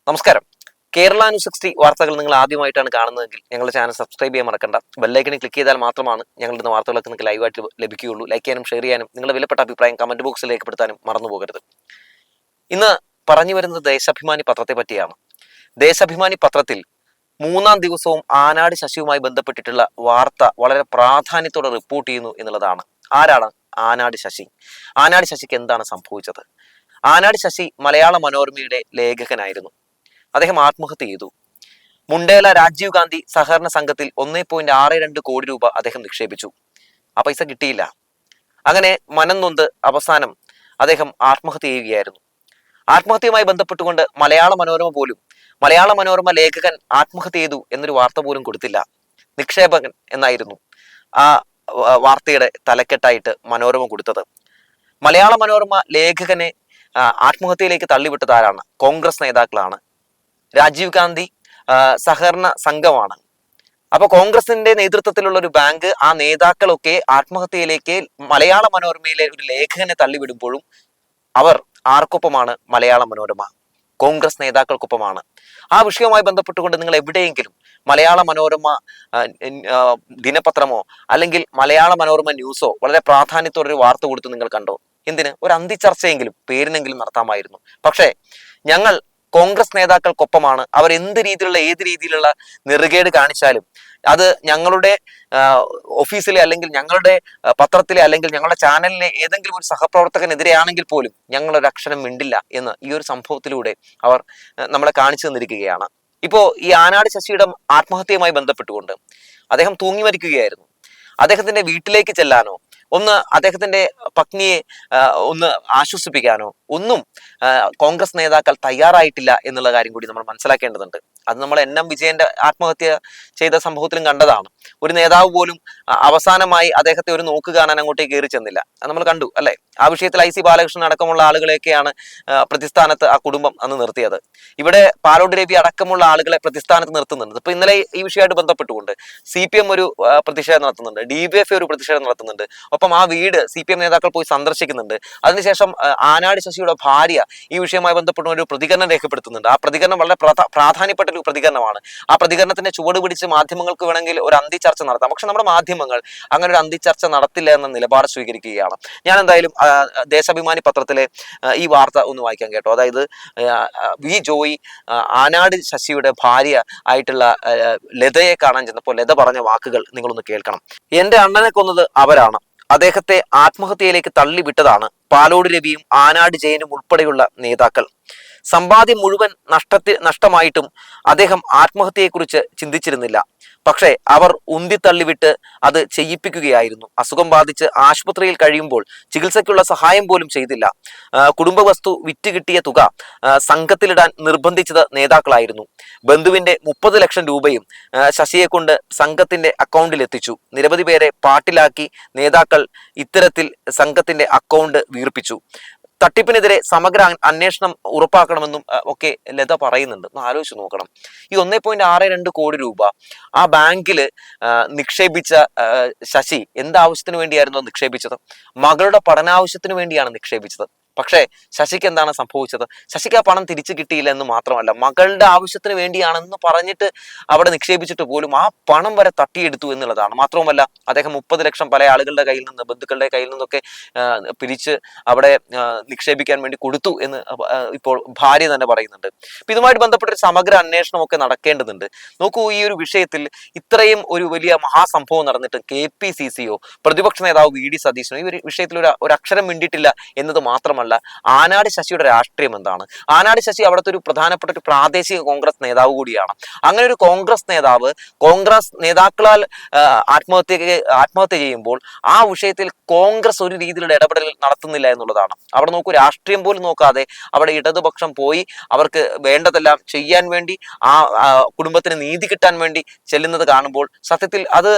നമസ്കാരം. കേരള ന്യൂസ് 60 വാർത്തകൾ നിങ്ങൾ ആദ്യമായിട്ടാണ് കാണുന്നതെങ്കിൽ ഞങ്ങളുടെ ചാനൽ സബ്സ്ക്രൈബ് ചെയ്യാൻ മറക്കണ്ട. ബെല്ലൈക്കണിൽ ക്ലിക്ക് ചെയ്താൽ മാത്രമാണ് ഞങ്ങളുടെ വാർത്തകളൊക്കെ നിങ്ങൾക്ക് ലൈവായിട്ട് ലഭിക്കുകയുള്ളൂ. ലൈക്ക് ചെയ്യാനും ഷെയർ ചെയ്യാനും നിങ്ങളുടെ വിലപ്പെട്ട അഭിപ്രായം കമന്റ് ബോക്സിൽ രേഖപ്പെടുത്താനും മറന്നു പോകരുത്. ഇന്ന് പറഞ്ഞു വരുന്നത് ദേശാഭിമാനി പത്രത്തെ പറ്റിയാണ്. ദേശാഭിമാനി പത്രത്തിൽ 3-ാം ദിവസവും ആനാട് ശശിയുമായി ബന്ധപ്പെട്ടിട്ടുള്ള വാർത്ത വളരെ പ്രാധാന്യത്തോടെ റിപ്പോർട്ട് ചെയ്യുന്നു എന്നുള്ളതാണ്. ആരാണ് ആനാട് ശശി? ആനാട് ശശിക്ക് എന്താണ് സംഭവിച്ചത്? ആനാട് ശശി മലയാള മനോരമയുടെ ലേഖകനായിരുന്നു. അദ്ദേഹം ആത്മഹത്യ ചെയ്തു. മുണ്ടേല രാജീവ് ഗാന്ധി സഹകരണ സംഘത്തിൽ 1.62 കോടി രൂപ അദ്ദേഹം നിക്ഷേപിച്ചു. ആ പൈസ കിട്ടിയില്ല. അങ്ങനെ മനം നൊന്ത് അവസാനം അദ്ദേഹം ആത്മഹത്യ ചെയ്യുകയായിരുന്നു. ആത്മഹത്യയുമായി ബന്ധപ്പെട്ടുകൊണ്ട് മലയാള മനോരമ ലേഖകൻ ആത്മഹത്യ ചെയ്തു എന്നൊരു വാർത്ത പോലും കൊടുത്തില്ല. നിക്ഷേപകൻ എന്നായിരുന്നു ആ വാർത്തയുടെ തലക്കെട്ടായിട്ട് മനോരമ കൊടുത്തത്. മലയാള മനോരമ ലേഖകനെ ആത്മഹത്യയിലേക്ക് തള്ളിവിട്ടത് ആരാണ്? കോൺഗ്രസ് നേതാക്കളാണ്. രാജീവ് ഗാന്ധി സഹകരണ സംഘമാണ്. അപ്പൊ കോൺഗ്രസിന്റെ നേതൃത്വത്തിലുള്ള ഒരു ബാങ്ക്, ആ നേതാക്കളൊക്കെ ആത്മഹത്യയിലേക്ക് മലയാള മനോരമയിലെ ഒരു ലേഖകനെ തള്ളിവിടുമ്പോഴും അവർ ആർക്കൊപ്പമാണ്? മലയാള മനോരമ കോൺഗ്രസ് നേതാക്കൾക്കൊപ്പമാണ്. ആ വിഷയവുമായി ബന്ധപ്പെട്ടുകൊണ്ട് നിങ്ങൾ എവിടെയെങ്കിലും മലയാള മനോരമ ദിനപത്രമോ അല്ലെങ്കിൽ മലയാള മനോരമ ന്യൂസോ വളരെ പ്രാധാന്യത്തോടെ ഒരു വാർത്ത കൊടുത്ത് നിങ്ങൾ കണ്ടോ? എന്തിന്? ഒരു അന്തിച്ചർച്ചയെങ്കിലും പേരിനെങ്കിലും നടത്താമായിരുന്നു. പക്ഷേ ഞങ്ങൾ കോൺഗ്രസ് നേതാക്കൾക്കൊപ്പമാണ്. അവർ ഏത് രീതിയിലുള്ള നെറുകേട് കാണിച്ചാലും അത് ഞങ്ങളുടെ ഓഫീസിലെ അല്ലെങ്കിൽ ഞങ്ങളുടെ പത്രത്തിലെ അല്ലെങ്കിൽ ഞങ്ങളുടെ ചാനലിലെ ഏതെങ്കിലും ഒരു സഹപ്രവർത്തകനെതിരെയാണെങ്കിൽ പോലും ഞങ്ങൾ ഒരു അക്ഷരം മിണ്ടില്ല എന്ന് ഈ ഒരു സംഭവത്തിലൂടെ അവർ നമ്മളെ കാണിച്ചു തന്നിരിക്കുകയാണ്. ഇപ്പോ ഈ ആനാട് ശശിയുടെ ആത്മഹത്യയുമായി ബന്ധപ്പെട്ടുകൊണ്ട് അദ്ദേഹം തൂങ്ങി മരിക്കുകയായിരുന്നു. അദ്ദേഹത്തിന്റെ വീട്ടിലേക്ക് ചെല്ലാനോ ഒന്ന് അദ്ദേഹത്തിന്റെ പത്നിയെ ഒന്ന് ആശ്വസിപ്പിക്കാനോ ഒന്നും കോൺഗ്രസ് നേതാക്കൾ തയ്യാറായിട്ടില്ല എന്നുള്ള കാര്യം കൂടി നമ്മൾ മനസ്സിലാക്കേണ്ടതുണ്ട്. അത് നമ്മൾ NM വിജയന്റെ ആത്മഹത്യ ചെയ്ത സംഭവത്തിലും കണ്ടതാണ്. ഒരു നേതാവ് പോലും അവസാനമായി അദ്ദേഹത്തെ ഒരു നോക്ക് കാണാൻ അങ്ങോട്ടേക്ക് കയറി ചെന്നില്ല. അത് നമ്മൾ കണ്ടു അല്ലെ? ആ വിഷയത്തിൽ IC ബാലകൃഷ്ണൻ അടക്കമുള്ള ആളുകളെയൊക്കെയാണ് പ്രതിസ്ഥാനത്ത് ആ കുടുംബം അന്ന് നിർത്തിയത്. ഇവിടെ പാലോട് രവി അടക്കമുള്ള ആളുകളെ പ്രതിസ്ഥാനത്ത് നിർത്തുന്നുണ്ട്. ഇപ്പൊ ഇന്നലെ ഈ വിഷയമായിട്ട് ബന്ധപ്പെട്ടുകൊണ്ട് CPM ഒരു പ്രതിഷേധം നടത്തുന്നുണ്ട്, DYFI ഒരു പ്രതിഷേധം നടത്തുന്നുണ്ട്. ഒപ്പം ആ വീട് CPM നേതാക്കൾ പോയി സന്ദർശിക്കുന്നുണ്ട്. അതിനുശേഷം ആനാട് ശശിയുടെ ഭാര്യ ഈ വിഷയവുമായി ബന്ധപ്പെട്ട ഒരു പ്രതികരണം രേഖപ്പെടുത്തുന്നുണ്ട്. ആ പ്രതികരണം വളരെ പ്രാധാന്യപ്പെട്ട ഒരു പ്രതികരണമാണ്. ആ പ്രതികരണത്തിന്റെ ചുവട് പിടിച്ച് മാധ്യമങ്ങൾക്ക് വേണമെങ്കിൽ ഒരു അന്തിച്ചർച്ച നടത്താം. പക്ഷെ നമ്മുടെ മാധ്യമങ്ങൾ അങ്ങനെ ഒരു അന്തിച്ചർച്ച നടത്തില്ല എന്ന നിലപാട് സ്വീകരിക്കുകയാണ്. ഞാൻ എന്തായാലും ദേശാഭിമാനി പത്രത്തിലെ ഈ വാർത്ത ഒന്ന് വായിക്കാൻ കേട്ടോ. അതായത് വി ജോയി ആനാട് ശശിയുടെ ഭാര്യ ആയിട്ടുള്ള ലതയെ കാണാൻ ചെന്നപ്പോൾ ലത പറഞ്ഞ വാക്കുകൾ നിങ്ങളൊന്ന് കേൾക്കണം. എന്റെ അണ്ണനെ കൊന്നത് അവരാണ്. അദ്ദേഹത്തെ ആത്മഹത്യയിലേക്ക് തള്ളിവിട്ടതാണ് പാലോട് രവിയും ആനാട് ജയനും ഉൾപ്പെടെയുള്ള നേതാക്കൾ. സമ്പാദ്യം മുഴുവൻ നഷ്ടമായിട്ടും അദ്ദേഹം ആത്മഹത്യയെക്കുറിച്ച് ചിന്തിച്ചിരുന്നില്ല. പക്ഷേ അവർ ഉന്തിത്തള്ളിവിട്ട് അത് ചെയ്യിപ്പിക്കുകയായിരുന്നു. അസുഖം ബാധിച്ച് ആശുപത്രിയിൽ കഴിയുമ്പോൾ ചികിത്സയ്ക്കുള്ള സഹായം പോലും ചെയ്തില്ല. കുടുംബ വസ്തു വിറ്റ് കിട്ടിയ തുക സംഘത്തിലിടാൻ നിർബന്ധിച്ചത് നേതാക്കളായിരുന്നു. ബന്ധുവിന്റെ 30 ലക്ഷം രൂപയും ശശിയെ കൊണ്ട് സംഘത്തിന്റെ അക്കൗണ്ടിൽ എത്തിച്ചു. നിരവധി പേരെ പാട്ടിലാക്കി നേതാക്കൾ ഇത്തരത്തിൽ സംഘത്തിന്റെ അക്കൗണ്ട് വീർപ്പിച്ചു. തട്ടിപ്പിനെതിരെ സമഗ്ര അന്വേഷണം ഉറപ്പാക്കണമെന്നും ഒക്കെ ലത പറയുന്നുണ്ട്. ഒന്ന് ആലോചിച്ച് നോക്കണം. ഈ 1.62 കോടി രൂപ ആ ബാങ്കിൽ നിക്ഷേപിച്ച ശശി എന്താവശ്യത്തിന് വേണ്ടിയായിരുന്നു നിക്ഷേപിച്ചത്? മകളുടെ പഠനാവശ്യത്തിന് വേണ്ടിയാണ് നിക്ഷേപിച്ചത്. പക്ഷേ ശശിക്ക് എന്താണ് സംഭവിച്ചത്? ശശിക്ക് ആ പണം തിരിച്ചു കിട്ടിയില്ല എന്ന് മാത്രമല്ല, മകളുടെ ആവശ്യത്തിന് വേണ്ടിയാണെന്ന് പറഞ്ഞിട്ട് അവിടെ നിക്ഷേപിച്ചിട്ട് പോലും ആ പണം വരെ തട്ടിയെടുത്തു എന്നുള്ളതാണ്. മാത്രവുമല്ല, അദ്ദേഹം 30 ലക്ഷം പല ആളുകളുടെ കയ്യിൽ നിന്ന്, ബന്ധുക്കളുടെ കയ്യിൽ നിന്നൊക്കെ പിരിച്ച് അവിടെ നിക്ഷേപിക്കാൻ വേണ്ടി കൊടുത്തു എന്ന് ഇപ്പോൾ ഭാര്യ തന്നെ പറയുന്നുണ്ട്. അപ്പൊ ഇതുമായിട്ട് ബന്ധപ്പെട്ട ഒരു സമഗ്ര അന്വേഷണം ഒക്കെ നടക്കേണ്ടതുണ്ട്. നോക്കൂ, ഈ ഒരു വിഷയത്തിൽ ഇത്രയും ഒരു വലിയ മഹാസംഭവം നടന്നിട്ട് KPCCയോ പ്രതിപക്ഷ നേതാവ് VD സതീശനോ ഈ ഒരു വിഷയത്തിൽ ഒരു അക്ഷരം മിണ്ടിയിട്ടില്ല എന്നത് മാത്രമല്ല, ആനാട് ശശിയുടെ രാഷ്ട്രീയം എന്താണ്? ആനാട് ശശി അവിടുത്തെ ഒരു പ്രധാനപ്പെട്ട ഒരു പ്രാദേശിക കോൺഗ്രസ് നേതാവ് കൂടിയാണ്. അങ്ങനെ ഒരു കോൺഗ്രസ് നേതാവ് കോൺഗ്രസ് നേതാക്കളാൽ ആത്മഹത്യ ചെയ്യുമ്പോൾ ആ വിഷയത്തിൽ കോൺഗ്രസ് ഒരു രീതിയിലുള്ള ഇടപെടൽ നടത്തുന്നില്ല എന്നുള്ളതാണ്. അവിടെ നോക്കൂ, രാഷ്ട്രീയം പോലും നോക്കാതെ അവിടെ ഇടതുപക്ഷം പോയി അവർക്ക് വേണ്ടതെല്ലാം ചെയ്യാൻ വേണ്ടി, ആ കുടുംബത്തിന് നീതി കിട്ടാൻ വേണ്ടി ചെല്ലുന്നത് കാണുമ്പോൾ സത്യത്തിൽ അത്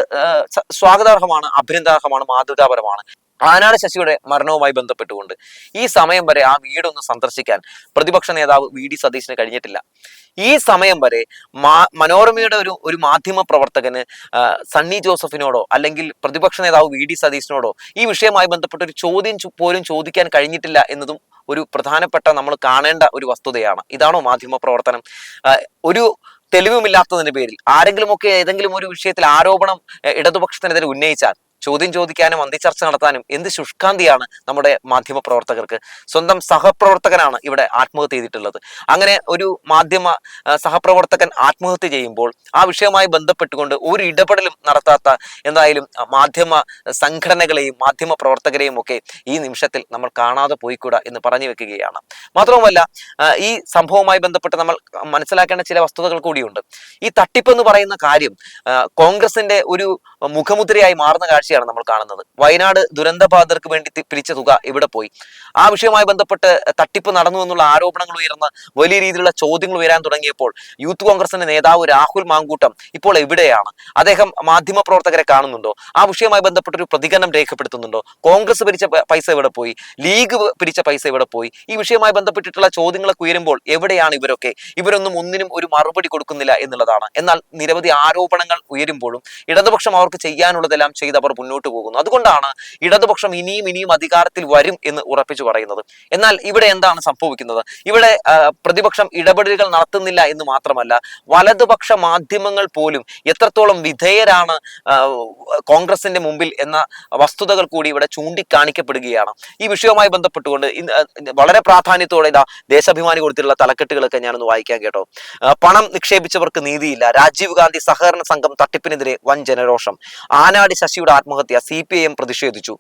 സ്വാഗതാർഹമാണ്, അഭിനന്ദനാർഹമാണ്, മാതൃകാപരമാണ്. ആനാട് ശശിയുടെ മരണവുമായി ബന്ധപ്പെട്ടുകൊണ്ട് ഈ സമയം വരെ ആ വീടൊന്ന് സന്ദർശിക്കാൻ പ്രതിപക്ഷ നേതാവ് VD സതീശന് കഴിഞ്ഞിട്ടില്ല. ഈ സമയം വരെ മനോരമയുടെ ഒരു മാധ്യമ പ്രവർത്തകന് സണ്ണി ജോസഫിനോടോ അല്ലെങ്കിൽ പ്രതിപക്ഷ നേതാവ് VD സതീശനോടോ ഈ വിഷയവുമായി ബന്ധപ്പെട്ട ഒരു ചോദ്യം പോലും ചോദിക്കാൻ കഴിഞ്ഞിട്ടില്ല എന്നതും ഒരു പ്രധാനപ്പെട്ട നമ്മൾ കാണേണ്ട ഒരു വസ്തുതയാണ്. ഇതാണോ മാധ്യമ പ്രവർത്തനം? ഒരു തെളിവുമില്ലാത്തതിന്റെ പേരിൽ ആരെങ്കിലുമൊക്കെ ഏതെങ്കിലും ഒരു വിഷയത്തിൽ ആരോപണം ഇടതുപക്ഷത്തിനെതിരെ ഉന്നയിച്ചാൽ ചോദ്യം ചോദിക്കാനും അന്തിച്ചർച്ച നടത്താനും എന്ത് ശുഷ്കാന്തിയാണ് നമ്മുടെ മാധ്യമ പ്രവർത്തകർക്ക്. സ്വന്തം സഹപ്രവർത്തകനാണ് ഇവിടെ ആത്മഹത്യ ചെയ്തിട്ടുള്ളത്. അങ്ങനെ ഒരു മാധ്യമ സഹപ്രവർത്തകൻ ആത്മഹത്യ ചെയ്യുമ്പോൾ ആ വിഷയവുമായി ബന്ധപ്പെട്ടുകൊണ്ട് ഒരു ഇടപെടലും നടത്താത്ത എന്തായാലും മാധ്യമ സംഘടനകളെയും മാധ്യമ പ്രവർത്തകരെയും ഒക്കെ ഈ നിമിഷത്തിൽ നമ്മൾ കാണാതെ പോയിക്കൂടാ എന്ന് പറഞ്ഞു വെക്കുകയാണ്. മാത്രവുമല്ല, ഈ സംഭവവുമായി ബന്ധപ്പെട്ട് നമ്മൾ മനസ്സിലാക്കേണ്ട ചില വസ്തുതകൾ കൂടിയുണ്ട്. ഈ തട്ടിപ്പ് എന്ന് പറയുന്ന കാര്യം കോൺഗ്രസിന്റെ ഒരു മുഖമുദ്രയായി മാറുന്ന കാഴ്ചയാണ് നമ്മൾ കാണുന്നത്. വയനാട് ദുരന്തബാധിതർക്ക് വേണ്ടി പിരിച്ച തുക ഇവിടെ പോയി. ആ വിഷയവുമായി ബന്ധപ്പെട്ട് തട്ടിപ്പ് നടന്നു എന്നുള്ള ആരോപണങ്ങൾ ഉയർന്ന് വലിയ രീതിയിലുള്ള ചോദ്യങ്ങൾ ഉയരാൻ തുടങ്ങിയപ്പോൾ യൂത്ത് കോൺഗ്രസിന്റെ നേതാവ് രാഹുൽ മാങ്കൂട്ടം ഇപ്പോൾ എവിടെയാണ്? അദ്ദേഹം മാധ്യമ പ്രവർത്തകരെ കാണുന്നുണ്ടോ? ആ വിഷയവുമായി ബന്ധപ്പെട്ട ഒരു പ്രതികരണം രേഖപ്പെടുത്തുന്നുണ്ടോ? കോൺഗ്രസ് പിരിച്ച പൈസ എവിടെ പോയി? ലീഗ് പിരിച്ച പൈസ എവിടെ പോയി? ഈ വിഷയവുമായി ബന്ധപ്പെട്ടിട്ടുള്ള ചോദ്യങ്ങളൊക്കെ ഉയരുമ്പോൾ എവിടെയാണ് ഇവരൊക്കെ? ഇവരൊന്നും ഒന്നിനും ഒരു മറുപടി കൊടുക്കുന്നില്ല എന്നുള്ളതാണ്. എന്നാൽ നിരവധി ആരോപണങ്ങൾ ഉയരുമ്പോഴും ഇടതുപക്ഷം അവർക്ക് ചെയ്യാനുള്ളതെല്ലാം ചെയ്ത് അവർ മുന്നോട്ട് പോകുന്നു. അതുകൊണ്ടാണ് ഇടതുപക്ഷം ഇനിയും അധികാരത്തിൽ വരും എന്ന് ഉറപ്പിച്ചു പറയുന്നത്. എന്നാൽ ഇവിടെ എന്താണ് സംഭവിക്കുന്നത്? ഇവിടെ പ്രതിപക്ഷം ഇടപെടലുകൾ നടത്തുന്നില്ല എന്ന് മാത്രമല്ല, വലതുപക്ഷ മാധ്യമങ്ങൾ പോലും എത്രത്തോളം വിധേയരാണ് കോൺഗ്രസിന്റെ മുമ്പിൽ എന്ന വസ്തുതകൾ കൂടി ഇവിടെ ചൂണ്ടിക്കാണിക്കപ്പെടുകയാണ്. ഈ വിഷയവുമായി ബന്ധപ്പെട്ടുകൊണ്ട് വളരെ പ്രാധാന്യത്തോടെ ദേശാഭിമാനി കൊടുത്തിട്ടുള്ള തലക്കെട്ടുകളൊക്കെ ഞാനൊന്ന് വായിക്കാൻ കേട്ടോ. പണം നിക്ഷേപിച്ചവർക്ക് നീതിയില്ല, രാജീവ് ഗാന്ധി സഹകരണ സംഘം തട്ടിപ്പിനെതിരെ വൻ ജനരോഷം, ആനാടി ശശിയുടെ ആത്മഹത്യ, CPIM പ്രതിഷേധിച്ചു,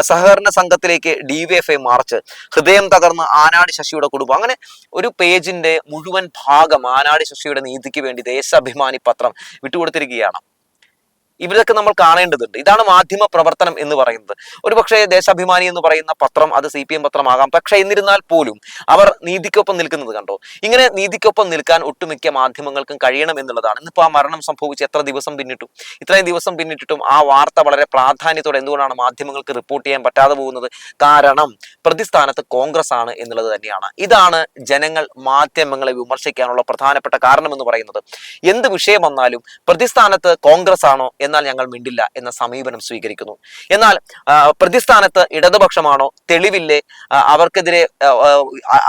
സഹകരണ സംഘത്തിലേക്ക് DYFI മാർച്ച്, ഹൃദയം തകർന്ന് ആനാടി ശശിയുടെ കുടുംബം. അങ്ങനെ ഒരു പേജിന്റെ മുഴുവൻ ഭാഗം ആനാടി ശശിയുടെ നീതിക്ക് വേണ്ടി ദേശാഭിമാനി പത്രം വിട്ടുകൊടുത്തിരിക്കുകയാണ്. ഇവരൊക്കെ നമ്മൾ കാണേണ്ടതുണ്ട്. ഇതാണ് മാധ്യമ പ്രവർത്തനം എന്ന് പറയുന്നത്. ഒരുപക്ഷെ ദേശാഭിമാനി എന്ന് പറയുന്ന പത്രം അത് CPM പത്രമാകാം. പക്ഷെ എന്നിരുന്നാൽ പോലും അവർ നീതിക്കൊപ്പം നിൽക്കുന്നത് കണ്ടോ? ഇങ്ങനെ നീതിക്കൊപ്പം നിൽക്കാൻ ഒട്ടുമിക്ക മാധ്യമങ്ങൾക്കും കഴിയണം എന്നുള്ളതാണ്. ഇന്നിപ്പോൾ ആ മരണം സംഭവിച്ച് എത്ര ദിവസം പിന്നിട്ടു? ഇത്രയും ദിവസം പിന്നിട്ടിട്ടും ആ വാർത്ത വളരെ പ്രാധാന്യത്തോടെ എന്തുകൊണ്ടാണ് മാധ്യമങ്ങൾക്ക് റിപ്പോർട്ട് ചെയ്യാൻ പറ്റാതെ പോകുന്നത്? കാരണം പ്രതിസ്ഥാനത്ത് കോൺഗ്രസ് ആണ് എന്നുള്ളത് തന്നെയാണ്. ഇതാണ് ജനങ്ങൾ മാധ്യമങ്ങളെ വിമർശിക്കാനുള്ള പ്രധാനപ്പെട്ട കാരണം എന്ന് പറയുന്നത്. എന്ത് വിഷയം വന്നാലും പ്രതിസ്ഥാനത്ത് കോൺഗ്രസ് ആണോ എന്നാൽ ഞങ്ങൾ മിണ്ടില്ല എന്ന സമീപനം സ്വീകരിക്കുന്നു. എന്നാൽ പ്രതിസ്ഥാനത്ത് ഇടതുപക്ഷമാണോ? തെളിവില്ലേ? അവർക്കെതിരെ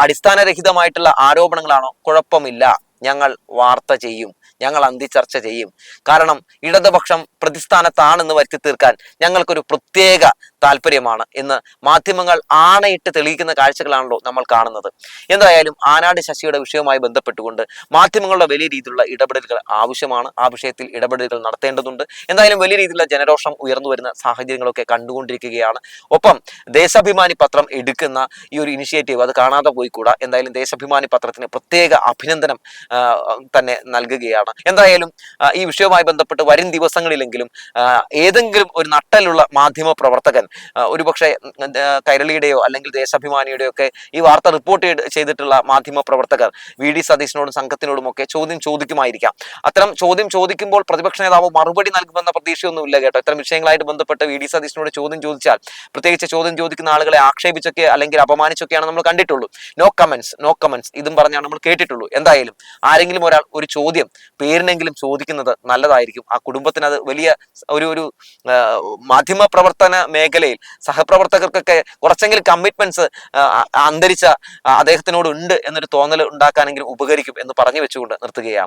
അടിസ്ഥാനരഹിതമായിട്ടുള്ള ആരോപണങ്ങളാണോ? കുഴപ്പമില്ല, ഞങ്ങൾ വാർത്ത ചെയ്യും, ഞങ്ങൾ അന്തിച്ചർച്ച ചെയ്യും. കാരണം ഇടതുപക്ഷം പ്രതിസ്ഥാനത്താണെന്ന് വരുത്തി തീർക്കാൻ ഞങ്ങൾക്കൊരു പ്രത്യേക താല്പര്യമാണ് എന്ന് മാധ്യമങ്ങൾ ആണയിട്ട് തെളിയിക്കുന്ന കാഴ്ചകളാണല്ലോ നമ്മൾ കാണുന്നത്. എന്തായാലും ആനാട് ശശിയുടെ വിഷയവുമായി ബന്ധപ്പെട്ടുകൊണ്ട് മാധ്യമങ്ങളുടെ വലിയ രീതിയിലുള്ള ഇടപെടലുകൾ ആവശ്യമാണ്. ആ വിഷയത്തിൽ ഇടപെടലുകൾ നടത്തേണ്ടതുണ്ട്. എന്തായാലും വലിയ രീതിയിലുള്ള ജനരോഷം ഉയർന്നു വരുന്ന സാഹചര്യങ്ങളൊക്കെ കണ്ടുകൊണ്ടിരിക്കുകയാണ്. ഒപ്പം ദേശാഭിമാനി പത്രം എടുക്കുന്ന ഈ ഒരു ഇനിഷ്യേറ്റീവ് അത് കാണാതെ പോയിക്കൂടാ. എന്തായാലും ദേശാഭിമാനി പത്രത്തിന് പ്രത്യേക അഭിനന്ദനം തന്നെ നൽകുകയാണ്. എന്തായാലും ഈ വിഷയവുമായി ബന്ധപ്പെട്ട് വരും ദിവസങ്ങളിലെങ്കിലും ഏതെങ്കിലും ഒരു നട്ടലുള്ള മാധ്യമ പ്രവർത്തകൻ ഒരുപക്ഷെ കൈരളിയുടെയോ അല്ലെങ്കിൽ ദേശാഭിമാനിയുടെയോ ഒക്കെ ഈ വാർത്ത റിപ്പോർട്ട് ചെയ്തിട്ടുള്ള മാധ്യമ പ്രവർത്തകർ VD സതീശനോടും സംഘത്തിനോടും ഒക്കെ ചോദ്യം ചോദിക്കുമായിരിക്കാം. അത്തരം ചോദ്യം ചോദിക്കുമ്പോൾ പ്രതിപക്ഷ നേതാവ് മറുപടി നൽകുമെന്ന പ്രതീക്ഷയൊന്നുമില്ല കേട്ടോ. ഇത്തരം വിഷയങ്ങളായിട്ട് ബന്ധപ്പെട്ട് VD സതീശനോട് ചോദ്യം ചോദിച്ചാൽ, പ്രത്യേകിച്ച് ചോദ്യം ചോദിക്കുന്ന ആളുകളെ ആക്ഷേപിച്ചൊക്കെ അല്ലെങ്കിൽ അപമാനിച്ചൊക്കെയാണ് നമ്മൾ കണ്ടിട്ടുള്ളൂ. നോ കമന്റ്സ് ഇതും പറഞ്ഞാണ് നമ്മൾ കേട്ടിട്ടുള്ളൂ. എന്തായാലും ആരെങ്കിലും ഒരാൾ ഒരു ചോദ്യം പേരിനെങ്കിലും ചോദിക്കുന്നത് നല്ലതായിരിക്കും. ആ കുടുംബത്തിന് അത് വലിയ ഒരു മാധ്യമ പ്രവർത്തന മേഖലയിൽ സഹപ്രവർത്തകർക്കൊക്കെ കുറച്ചെങ്കിലും കമ്മിറ്റ്മെന്റ്സ് അന്തരിച്ച അദ്ദേഹത്തിനോട് ഉണ്ട് എന്നൊരു തോന്നൽ ഉണ്ടാക്കാനെങ്കിലും ഉപകരിക്കും എന്ന് പറഞ്ഞു വെച്ചുകൊണ്ട് നിർത്തുകയാണ്.